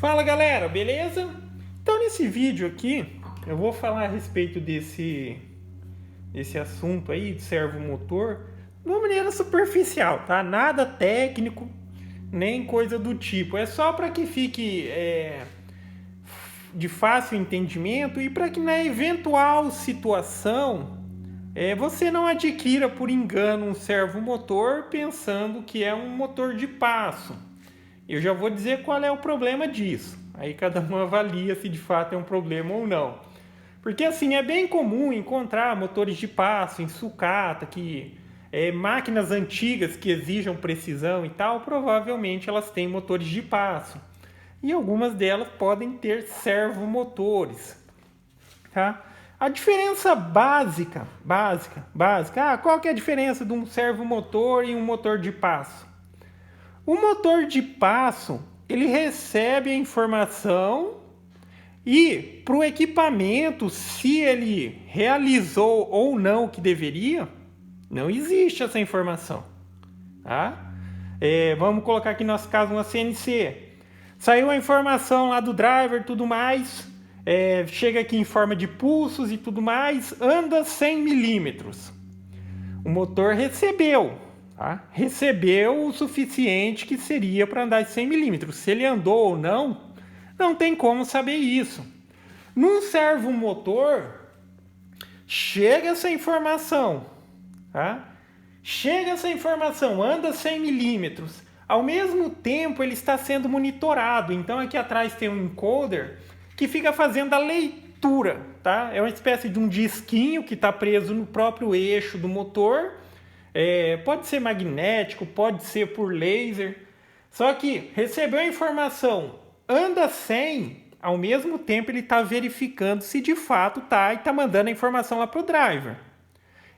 Fala galera, beleza? Então nesse vídeo aqui eu vou falar a respeito desse assunto aí de servomotor de uma maneira superficial, tá? Nada técnico, nem coisa do tipo. É só para que fique de fácil entendimento e para que na eventual situação você não adquira por engano um servomotor pensando que é um motor de passo. Eu já vou dizer qual é o problema disso. Aí cada um avalia se de fato é um problema ou não. Porque assim, é bem comum encontrar motores de passo em sucata, máquinas antigas que exijam precisão e tal, provavelmente elas têm motores de passo. E algumas delas podem ter servomotores. Tá? A diferença básica, qual que é a diferença de um servomotor e um motor de passo? O motor de passo, ele recebe a informação e para o equipamento, se ele realizou ou não o que deveria, não existe essa informação. Tá? Vamos colocar aqui no nosso caso uma CNC. Saiu a informação lá do driver e tudo mais, chega aqui em forma de pulsos e tudo mais, anda 100 milímetros. O motor recebeu. Tá? Recebeu o suficiente que seria para andar 100 milímetros. Se ele andou ou não, não tem como saber isso. Num servomotor, chega essa informação. Tá? Chega essa informação, anda 100 milímetros. Ao mesmo tempo, ele está sendo monitorado. Então, aqui atrás tem um encoder que fica fazendo a leitura. Tá? É uma espécie de um disquinho que está preso no próprio eixo do motor. Pode ser magnético, pode ser por laser. Só que recebeu a informação, anda 100, ao mesmo tempo ele está verificando se de fato está e está mandando a informação lá para o driver.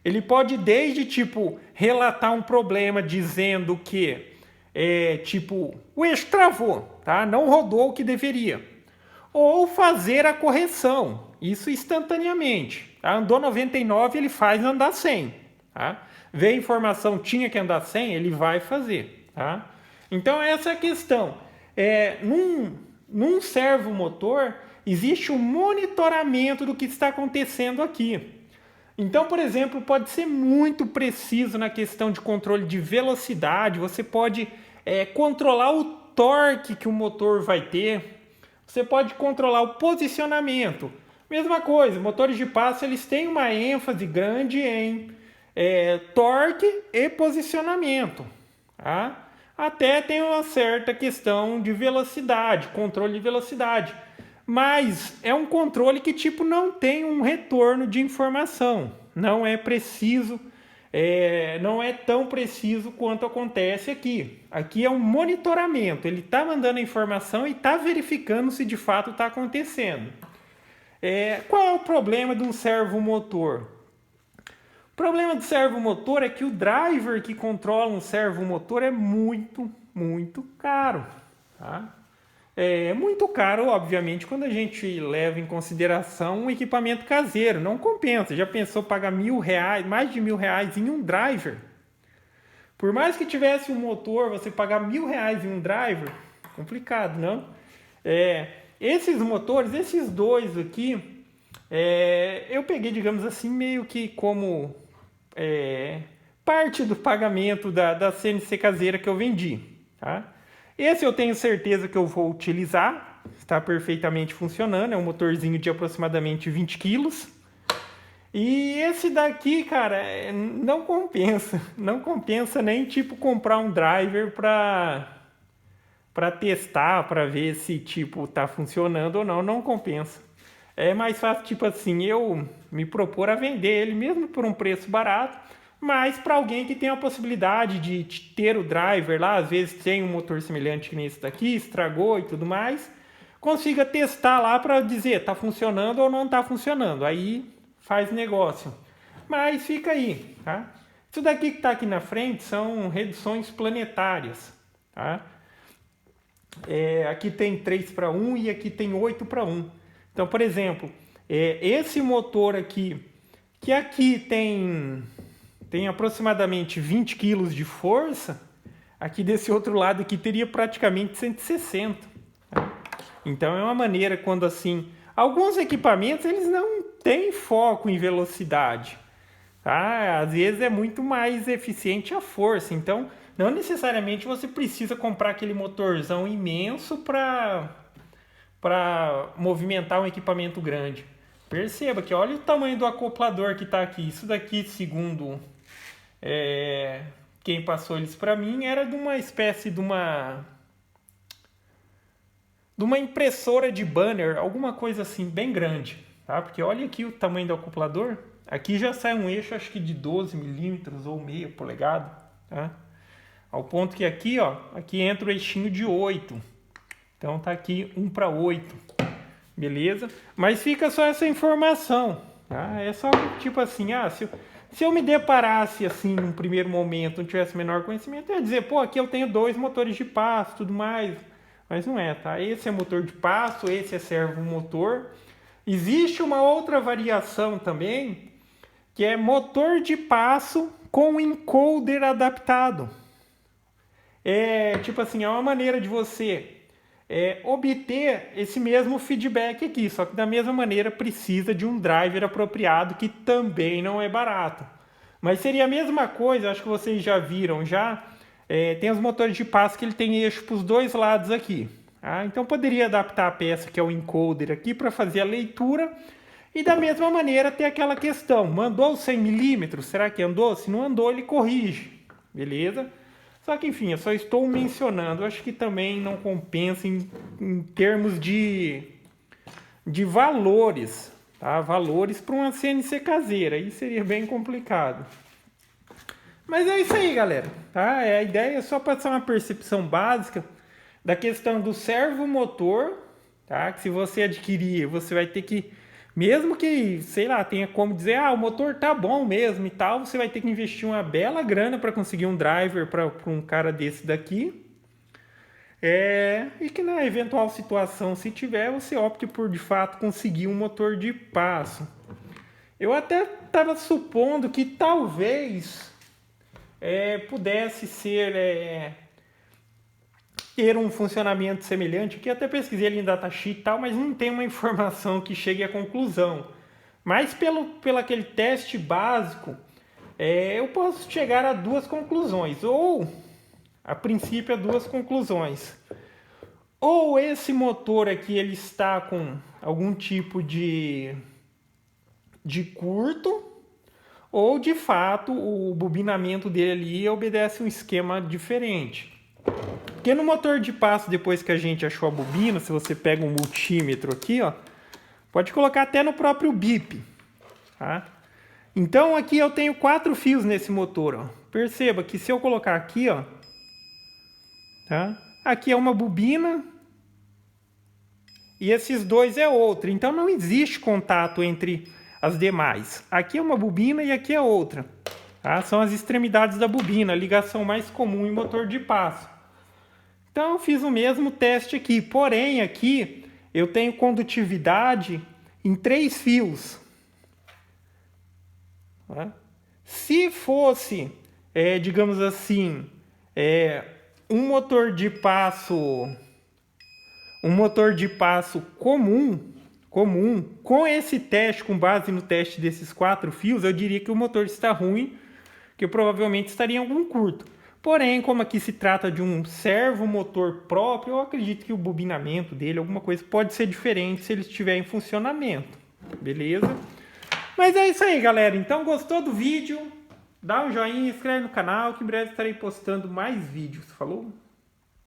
Ele pode desde relatar um problema dizendo que o eixo travou, tá? Não rodou o que deveria. Ou fazer a correção, isso instantaneamente. Tá? Andou 99, ele faz andar 100. Tá? Vê a informação, tinha que andar 100, ele vai fazer. Tá? Então essa é a questão. Num servomotor, existe um monitoramento do que está acontecendo aqui. Então, por exemplo, pode ser muito preciso na questão de controle de velocidade. Você pode controlar o torque que o motor vai ter. Você pode controlar o posicionamento. Mesma coisa, motores de passo eles têm uma ênfase grande em torque e posicionamento. Tá? Até tem uma certa questão de velocidade, controle de velocidade. Mas é um controle que não tem um retorno de informação. Não é preciso, não é tão preciso quanto acontece aqui. Aqui é um monitoramento. Ele está mandando a informação e está verificando se de fato está acontecendo. Qual é o problema de um servomotor? O problema do servomotor é que o driver que controla um servomotor é muito, muito caro. Tá? É muito caro, obviamente, quando a gente leva em consideração um equipamento caseiro. Não compensa. Já pensou pagar R$1.000, mais de R$1.000 em um driver? Por mais que tivesse um motor, você pagar R$1.000 em um driver, complicado, não? Esses motores, esses dois aqui, eu peguei, digamos assim, meio que como parte do pagamento da CNC caseira que eu vendi. Tá? Esse eu tenho certeza que eu vou utilizar, está perfeitamente funcionando, é um motorzinho de aproximadamente 20 quilos. E esse daqui, cara, não compensa nem comprar um driver para testar, para ver se tá funcionando ou não, não compensa. É mais fácil, eu me propor a vender ele mesmo por um preço barato, mas para alguém que tem a possibilidade de ter o driver lá, às vezes tem um motor semelhante que nesse daqui, estragou e tudo mais, consiga testar lá para dizer está funcionando ou não está funcionando. Aí faz negócio. Mas fica aí, tá? Isso daqui que está aqui na frente são reduções planetárias, tá? Aqui tem 3:1 e aqui tem 8:1. Então, por exemplo, esse motor aqui, que aqui tem aproximadamente 20 kg de força, aqui desse outro lado aqui teria praticamente 160. Tá? Então é uma maneira quando assim, alguns equipamentos eles não têm foco em velocidade, tá? Às vezes é muito mais eficiente a força, então não necessariamente você precisa comprar aquele motorzão imenso para movimentar um equipamento grande. Perceba que olha o tamanho do acoplador que está aqui. Isso daqui, segundo quem passou eles para mim, era de uma espécie de uma impressora de banner, alguma coisa assim, bem grande, tá? Porque olha aqui o tamanho do acoplador. Aqui já sai um eixo, acho que de 12 milímetros ou meia polegada, tá? Ao ponto que aqui, ó, aqui entra o eixinho de 8. Então tá aqui 1:8, beleza? Mas fica só essa informação, tá? É só tipo assim, se eu me deparasse assim num primeiro momento, não tivesse menor conhecimento, eu ia dizer, pô, aqui eu tenho 2 motores de passo, tudo mais. Mas não é, tá? Esse é motor de passo, esse é servomotor. Existe uma outra variação também, que é motor de passo com encoder adaptado. É tipo assim, é uma maneira de você obter esse mesmo feedback aqui, só que da mesma maneira precisa de um driver apropriado, que também não é barato. Mas seria a mesma coisa, acho que vocês já viram já. Tem os motores de passo que ele tem eixo para os dois lados aqui. Tá? Então poderia adaptar a peça que é o encoder aqui para fazer a leitura. E da mesma maneira ter aquela questão, mandou 100 milímetros, será que andou? Se não andou, ele corrige, beleza? Só que enfim, eu só estou mencionando, acho que também não compensa em termos de valores, tá? Valores para uma CNC caseira, aí seria bem complicado. Mas é isso aí, galera, tá? A ideia é só passar uma percepção básica da questão do servomotor, tá? Que se você adquirir, você vai ter que, mesmo que, sei lá, tenha como dizer, o motor tá bom mesmo e tal, você vai ter que investir uma bela grana para conseguir um driver para um cara desse daqui. E que na eventual situação, se tiver, você opte por, de fato, conseguir um motor de passo. Eu até estava supondo que talvez pudesse ser ter um funcionamento semelhante, que até pesquisei ali em datasheet e tal, mas não tem uma informação que chegue à conclusão. Mas pelo aquele teste básico, eu posso chegar a 2 conclusões, ou a princípio a 2 conclusões. Ou esse motor aqui ele está com algum tipo de curto, ou de fato o bobinamento dele ali obedece um esquema diferente. Porque no motor de passo, depois que a gente achou a bobina, se você pega um multímetro aqui, ó, pode colocar até no próprio bip, tá? Então aqui eu tenho 4 fios nesse motor, ó. Perceba que se eu colocar aqui, ó, tá? Aqui é uma bobina e esses 2 é outra. Então não existe contato entre as demais. Aqui é uma bobina e aqui é outra, tá? São as extremidades da bobina, a ligação mais comum em motor de passo. Então eu fiz o mesmo teste aqui, porém aqui eu tenho condutividade em 3 fios. Tá? Se fosse, digamos assim, um motor de passo comum, com esse teste, com base no teste desses 4 fios, eu diria que o motor está ruim, que eu provavelmente estaria em algum curto. Porém, como aqui se trata de um servomotor próprio, eu acredito que o bobinamento dele, alguma coisa, pode ser diferente se ele estiver em funcionamento. Beleza? Mas é isso aí, galera. Então, gostou do vídeo? Dá um joinha, inscreve no canal, que em breve estarei postando mais vídeos. Falou?